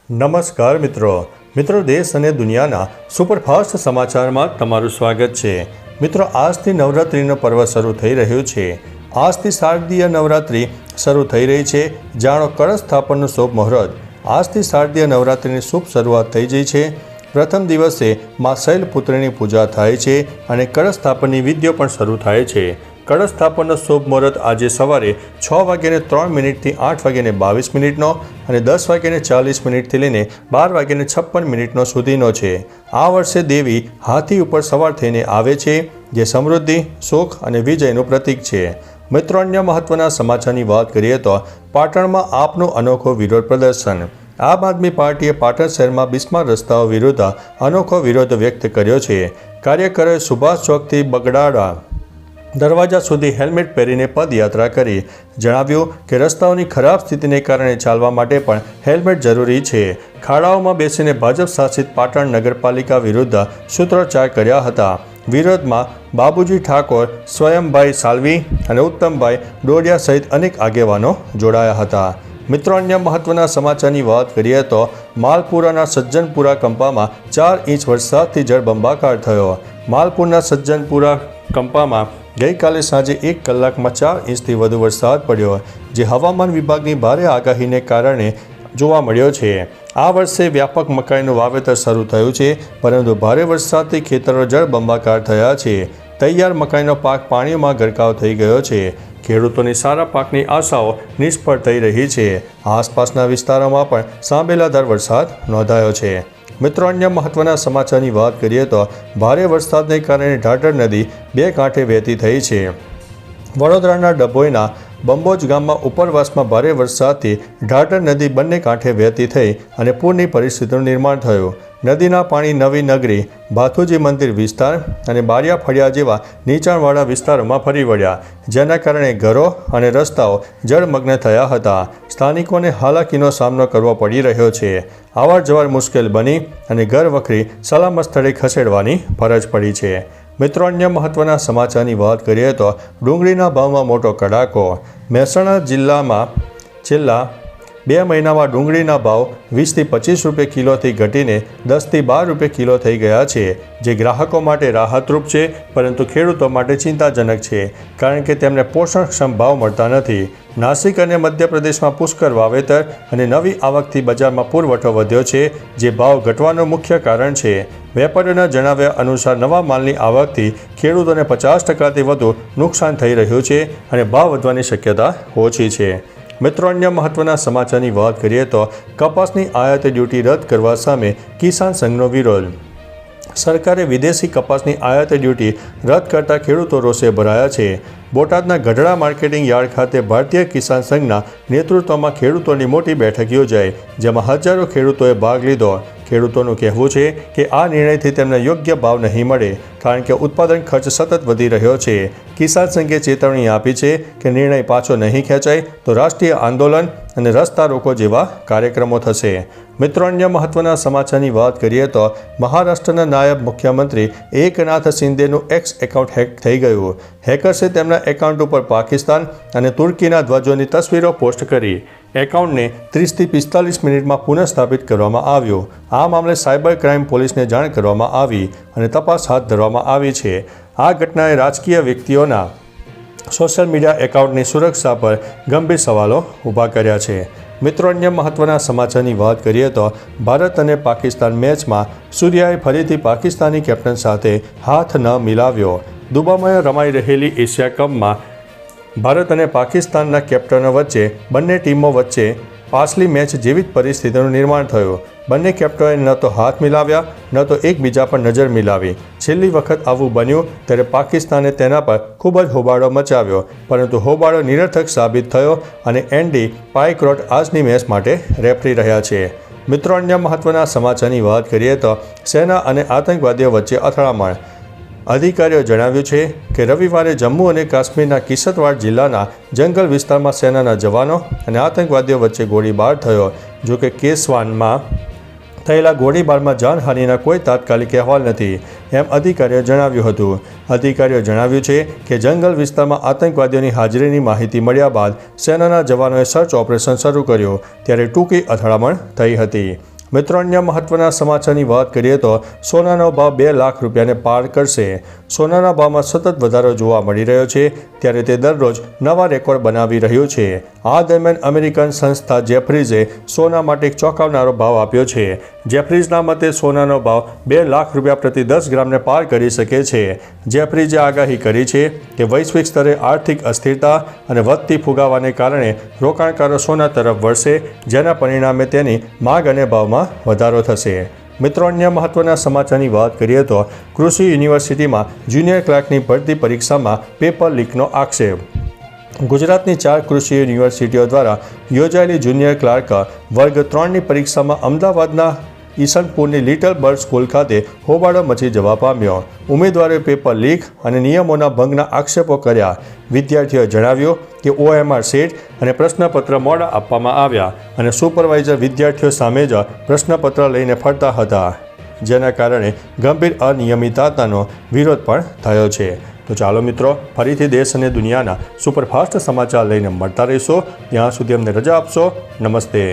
નમસ્કાર મિત્રો દેશ અને દુનિયાના સુપરફાસ્ટ સમાચારમાં તમારું સ્વાગત છે। મિત્રો આજથી નવરાત્રિનો પર્વ શરૂ થઈ રહ્યું છે। આજથી શારદીય નવરાત્રિ શરૂ થઈ રહી છે। જાણો કળશ સ્થાપનનું શુભ મુહૂર્ત। આજથી શારદીય નવરાત્રિની શુભ શરૂઆત થઈ ગઈ છે। પ્રથમ દિવસે મા શૈલપુત્રીની પૂજા થાય છે અને કળશ સ્થાપનની વિધિઓ પણ શરૂ થાય છે। કળશ સ્થાપનનો શુભ મુહૂર્ત આજે સવારે 6:03 થી 8:22 અને 10:40 થી લઈને 12:56 સુધીનો છે। આ વર્ષે દેવી હાથી ઉપર સવાર થઈને આવે છે, જે સમૃદ્ધિ, સુખ અને વિજયનું પ્રતીક છે। મિત્રો, અન્ય મહત્વના સમાચારની વાત કરીએ તો પાટણમાં આપનું અનોખો વિરોધ પ્રદર્શન। આમ આદમી પાર્ટીએ પાટણ શહેરમાં બિસ્માર રસ્તાઓ વિરુદ્ધ અનોખો વિરોધ વ્યક્ત કર્યો છે। કાર્યકરોએ સુભાષ ચોકથી બગડાડા દરવાજા સુધી હેલ્મેટ પહેરીને પદયાત્રા કરી। જણાવ્યું કે રસ્તાઓની ખરાબ સ્થિતિને કારણે ચાલવા માટે પણ હેલ્મેટ જરૂરી છે। ખાડાઓમાં બેસીને ભાજપ શાસિત પાટણ નગરપાલિકા વિરુદ્ધ સૂત્રોચ્ચાર કર્યા હતા। વિરોધમાં બાબુજી ઠાકોર, સ્વયંભાઈ સાલવી અને ઉત્તમભાઈ ડોડિયા સહિત અનેક આગેવાનો જોડાયા હતા। મિત્રો, અન્ય મહત્વના સમાચારની વાત કરીએ તો માલપુરાના સજ્જનપુરા કંપામાં 4 ઇંચ વરસાદથી જળબંબાકાર થયો। માલપુરના સજ્જનપુરા કંપામાં ગઈકાલે સાંજે 1 કલાકમાં 4 ઇંચથી વધુ વરસાદ પડ્યો, જે હવામાન વિભાગની ભારે આગાહીને કારણે જોવા મળ્યો છે। આ વર્ષે વ્યાપક મકાઈનું વાવેતર શરૂ થયું છે, પરંતુ ભારે વરસાદથી ખેતરો જળબંબાકાર થયા છે। તૈયાર મકાઈનો પાક પાણીમાં ગરકાવ થઈ ગયો છે। ખેડૂતોની સારા પાકની આશાઓ નિષ્ફળ થઈ રહી છે। આસપાસના વિસ્તારોમાં પણ સાંબેલાધાર વરસાદ નોંધાયો છે। મિત્રો, અન્ય મહત્વના સમાચારની વાત કરીએ તો ભારે વરસાદને કારણે ઢાઢર નદી 2 કાંઠે વહેતી થઈ છે। વડોદરાના ડભોઈના બંબોજ ગામમાં ઉપરવાસમાં ભારે વરસાદથી ઢાઢર નદી બંને કાંઠે વહેતી થઈ અને પૂરની પરિસ્થિતિનું નિર્માણ થયું। નદીના પાણી નવી નગરી, ભાથુજી મંદિર વિસ્તાર અને બારિયા ફળિયા જેવા નીચાણવાળા વિસ્તારોમાં ફરી વળ્યા, જેના કારણે ઘરો અને રસ્તાઓ જળમગ્ન થયા હતા। સ્થાનિકોને હાલાકીનો સામનો કરવો પડી રહ્યો છે। અવાર જવાર મુશ્કેલ બની અને ઘર વખરી સલામત સ્થળે ખસેડવાની ફરજ પડી છે। મિત્રો, અન્ય મહત્વના સમાચારની વાત કરીએ તો ડુંગળીના ભાવમાં મોટો કડાકો। મહેસાણા જિલ્લામાં છેલ્લા 2 મહિનામાં ડુંગળીના ભાવ 20 થી 25 રૂપિયા કિલોથી ઘટીને 10 થી 12 રૂપિયા કિલો થઈ ગયા છે, જે ગ્રાહકો માટે રાહતરૂપ છે, પરંતુ ખેડૂતો માટે ચિંતાજનક છે, કારણ કે તેમને પોષણક્ષમ ભાવ મળતા નથી। નાસિક અને મધ્યપ્રદેશમાં પુષ્કળ વાવેતર અને નવી આવકથી બજારમાં પુરવઠો વધ્યો છે, જે ભાવ ઘટવાનું મુખ્ય કારણ છે। વેપારીઓના જણાવ્યા અનુસાર નવા માલની આવકથી ખેડૂતોને 50%થી વધુ નુકસાન થઈ રહ્યું છે અને ભાવ વધવાની શક્યતા ઓછી છે। મિત્રો, અન્ય મહત્વના સમાચારની વાત કરીએ તો કપાસની આયાત ડ્યુટી રદ કરવા સામે કિસાન સંઘનો વિરોધ। સરકારે વિદેશી કપાસની આયાત ડ્યુટી રદ કરતા ખેડૂતો રોષે ભરાયા છે। બોટાદના ગઢડા માર્કેટિંગ યાર્ડ ખાતે ભારતીય કિસાન સંઘના નેતૃત્વમાં ખેડૂતોની મોટી બેઠક યોજાઈ, જેમાં હજારો ખેડૂતોએ ભાગ લીધો। ખેડૂતોનું કહેવું છે કે આ નિર્ણયથી તેમને યોગ્ય ભાવ નહીં મળે, કારણ કે ઉત્પાદન ખર્ચ સતત વધી રહ્યો છે। કિસાન સંઘે ચેતવણી આપી છે કે નિર્ણય પાછો નહીં ખેંચાય તો રાષ્ટ્રીય આંદોલન અને રસ્તા રોકો જેવા કાર્યક્રમો થશે। મિત્રો, અન્ય મહત્વના સમાચારની વાત કરીએ તો મહારાષ્ટ્રના નાયબ મુખ્યમંત્રી એકનાથ શિંદેનું એક્સ એકાઉન્ટ હેક થઈ ગયું। હેકર્સે તેમના એકાઉન્ટ ઉપર પાકિસ્તાન અને તુર્કીના ધ્વજોની તસવીરો પોસ્ટ કરી। એકાઉન્ટને 30 થી 45 મિનિટમાં પુનઃસ્થાપિત કરવામાં આવ્યું। આ મામલે સાયબર ક્રાઇમ પોલીસને જાણ કરવામાં આવી અને તપાસ હાથ ધરવામાં આવી છે। આ ઘટનાએ રાજકીય વ્યક્તિઓના સોશિયલ મીડિયા એકાઉન્ટની સુરક્ષા પર ગંભીર સવાલો ઊભા કર્યા છે। મિત્રો, અન્ય મહત્વના સમાચારની વાત કરીએ તો ભારત અને પાકિસ્તાન મેચમાં સૂર્યાએ ફરીથી પાકિસ્તાની કેપ્ટન સાથે હાથ ન મિલાવ્યો। દુબઈમાં રમાઈ રહેલી એશિયા કપમાં ભારત અને પાકિસ્તાનના કેપ્ટનો વચ્ચે બંને ટીમો વચ્ચે પાછલી મેચ જેવી જ પરિસ્થિતિનું નિર્માણ થયું। બંને કેપ્ટનોએ ન તો હાથ મિલાવ્યા, ન તો એકબીજા પર નજર મિલાવી। છેલ્લી વખત આવું બન્યું ત્યારે પાકિસ્તાને તેના પર ખૂબ જ હોબાળો મચાવ્યો, પરંતુ હોબાળો નિરર્થક સાબિત થયો અને એન્ડી પાયક્રોટ આજની મેચ માટે રેફરી રહ્યા છે। મિત્રો, અન્ય મહત્વના સમાચારની વાત કરીએ તો સેના અને આતંકવાદીઓ વચ્ચે અથડામણ। અધિકારીઓ જણાવ્યું છે કે રવિવારે જમ્મુ અને કાશ્મીરના કિશ્તવાડ જિલ્લાના જંગલ વિસ્તારમાં સેનાના જવાનો અને આતંકવાદીઓ વચ્ચે ગોળીબાર થયો। જોકે કેસવાનમાં થયેલા ગોળીબારમાં જાનહાનિના કોઈ તાત્કાલિક અહેવાલ નથી, એમ અધિકારીઓએ જણાવ્યું હતું। અધિકારીઓએ જણાવ્યું છે કે જંગલ વિસ્તારમાં આતંકવાદીઓની હાજરીની માહિતી મળ્યા બાદ સેનાના જવાનોએ સર્ચ ઓપરેશન શરૂ કર્યું, ત્યારે ટૂંકી અથડામણ થઈ હતી। મિત્રો, અન્ય મહત્વના સમાચારની વાત કરીએ તો સોનાનો ભાવ 2 લાખ રૂપિયાને પાર કરશે. સોનાના ભાવમાં સતત વધારો જોવા મળી રહ્યો છે, ત્યારે તે દરરોજ નવા રેકોર્ડ બનાવી રહ્યું છે. આ દરમિયાન અમેરિકન સંસ્થા જેફરીઝે સોના માટે એક ચોંકાવનારો ભાવ આપ્યો છે. જેફરીઝના મતે સોનાનો ભાવ 2 લાખ રૂપિયા પ્રતિ 10 ગ્રામને પાર કરી શકે છે. જેફરીઝે આગાહી કરી છે કે વૈશ્વિક સ્તરે આર્થિક અસ્થિરતા અને વધતી ફુગાવાને કારણે રોકાણકારો સોના તરફ વળશે, જેના પરિણામે તેની માંગ અને ભાવમાં વધારો થશે. મિત્રો, અન્ય મહત્વના સમાચારની વાત કરીએ તો કૃષિ યુનિવર્સિટીમાં જુનિયર ક્લાર્કની ભરતી પરીક્ષામાં પેપર લીકનો આક્ષેપ. ગુજરાતની 4 કૃષિ યુનિવર્સિટીઓ દ્વારા યોજાયેલી જુનિયર ક્લાર્ક વર્ગ 3ની પરીક્ષામાં અમદાવાદના ઈસનપુરની લિટલ બર્ડ સ્કૂલ ખાતે હોબાળો મચી જવા પામ્યો. ઉમેદવારોએ પેપર લીક અને નિયમોના ભંગના આક્ષેપો કર્યા. વિદ્યાર્થીઓએ જણાવ્યું કે OMR સેટ અને પ્રશ્નપત્ર મોડા આપવામાં આવ્યા અને સુપરવાઇઝર વિદ્યાર્થીઓ સામે જ પ્રશ્નપત્ર લઈને ફરતા હતા, જેના કારણે ગંભીર અનિયમિતતાનો વિરોધ પણ થયો છે. તો ચાલો મિત્રો, ફરીથી દેશ અને દુનિયાના સુપરફાસ્ટ સમાચાર લઈને મળતા રહીશો. ત્યાં સુધી અમને રજા આપશો. નમસ્તે.